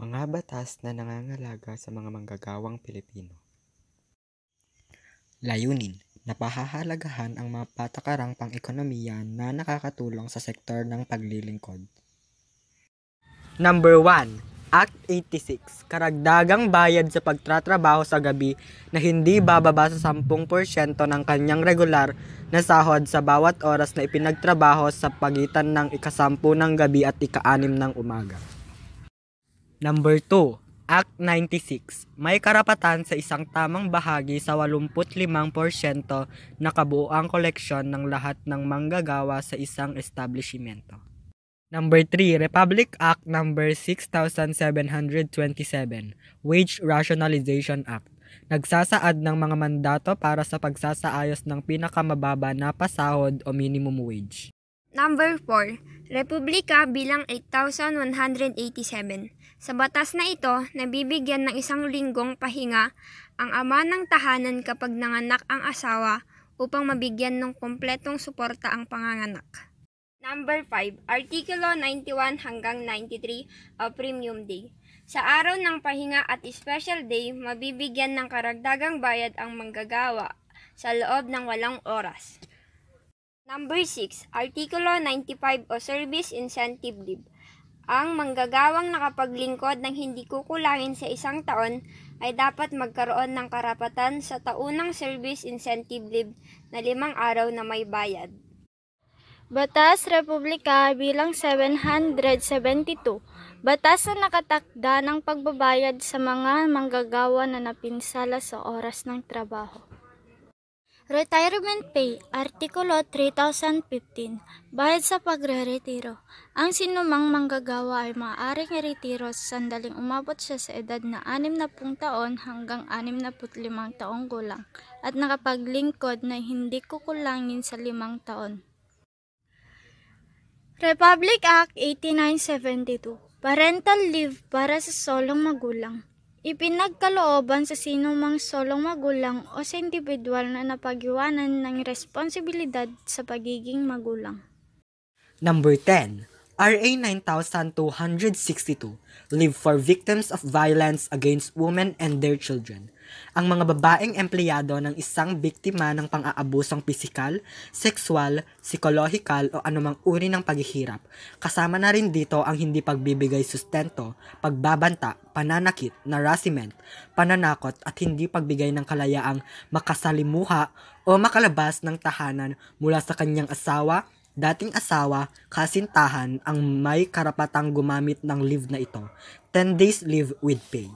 Mga batas na nangangalaga sa mga manggagawang Pilipino. Layunin, napahahalagahan ang mga patakarang pang-ekonomiya na nakakatulong sa sektor ng paglilingkod. Number 1, Act 86, karagdagang bayad sa pagtatrabaho sa gabi na hindi bababa sa 10% ng kanyang regular na sahod sa bawat oras na ipinagtrabaho sa pagitan ng ika-10 ng gabi at ika-6 ng umaga. Number 2, Act 96, may karapatan sa isang tamang bahagi sa 85% na kabuuang koleksyon ng lahat ng manggagawa sa isang establishmento. Number 3, Republic Act Number 6727, Wage Rationalization Act, nagsasaad ng mga mandato para sa pagsasaayos ng pinakamababa na pasahod o minimum wage. Number 4, Republika bilang 8187. Sa batas na ito, nabibigyan ng 1 linggong pahinga ang ama ng tahanan kapag nanganak ang asawa upang mabigyan ng kumpletong suporta ang panganganak. Number 5, Artikulo 91 hanggang 93 o Premium Day. Sa araw ng pahinga at special day, mabibigyan ng karagdagang bayad ang manggagawa sa loob ng 8 oras. Number 6, Artikulo 95 o Service Incentive Leave. Ang manggagawang nakapaglingkod ng hindi kukulangin sa 1 taon ay dapat magkaroon ng karapatan sa taunang Service Incentive Leave na 5 araw na may bayad. Batas Republika bilang 772. Batas na nakatakda ng pagbabayad sa mga manggagawa na napinsala sa oras ng trabaho. Retirement Pay, Artikulo 3015, bayad sa pagre-retiro. Ang sinumang manggagawa ay maaaring i-retiro sa sandaling umabot siya sa edad na 60 taon hanggang 65 taong gulang at nakapaglingkod na hindi kukulangin sa 5 taon. Republic Act 8972, Parental Leave para sa solong magulang. Ipinagkalooban sa sinumang solong magulang o sa individual na napag-iwanan ng responsibilidad sa pagiging magulang. Number 10, RA 9262, Leave for Victims of Violence Against Women and Their Children. Ang mga babaeng empleyado ng isang biktima ng pang-aabusong pisikal, sexual, psikolohikal o anumang uri ng paghihirap. Kasama na rin dito ang hindi pagbibigay sustento, pagbabanta, pananakit, harassment, pananakot at hindi pagbigay ng kalayaang makasalimuha o makalabas ng tahanan mula sa kanyang asawa, dating asawa, kasintahan ang may karapatang gumamit ng leave na ito, 10 days leave with pay.